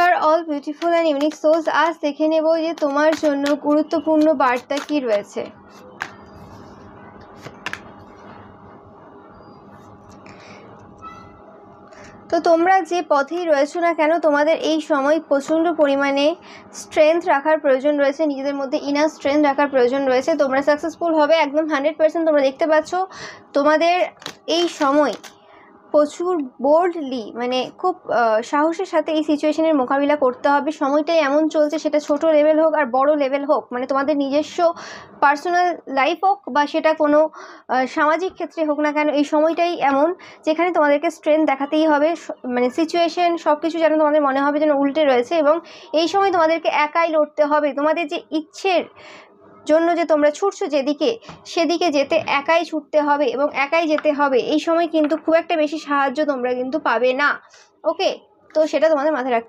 নমস্কার all beautiful and unique souls. আজ দেখে নেব যে তোমার জন্য গুরুত্বপূর্ণ বার্তা কি রয়েছে। তো তোমরা যে পথেই রয়েছো না কেন, তোমাদের এই সময় প্রচণ্ড পরিমাণে স্ট্রেংথ রাখার প্রয়োজন রয়েছে, নিজেদের মধ্যে ইনার স্ট্রেংথ রাখার প্রয়োজন রয়েছে। তোমরা সাকসেসফুল হবে একদম 100%। তোমরা দেখতে পাচ্ছ তোমাদের এই সময় প্রচুর বোল্ডলি, মানে খুব সাহসের সাথে এই সিচুয়েশনের মোকাবিলা করতে হবে। সময়টাই এমন চলছে, সেটা ছোট লেভেল হোক আর বড় লেভেল হোক, মানে তোমাদের নিজস্ব পার্সোনাল লাইফ হোক বা সেটা কোনো সামাজিক ক্ষেত্রে হোক না কেন, এই সময়টাই এমন যেখানে তোমাদেরকে স্ট্রেংথ দেখাতেই হবে। মানে সিচুয়েশন সব কিছু যেন তোমাদের মনে হবে যেন উল্টে রয়েছে, এবং এই সময় তোমাদেরকে একাই লড়তে হবে। তোমাদের যে ইচ্ছের জন্য যে তোমরা ছুটছো যেদিকে, সেদিকে যেতে একাই ছুটতে হবে এবং একাই যেতে হবে। এই সময় কিন্তু খুব একটা বেশি সাহায্য তোমরা কিন্তু পাবে না। ওকে, তো সেটা তোমাদের মাথায় রাখতে হবে।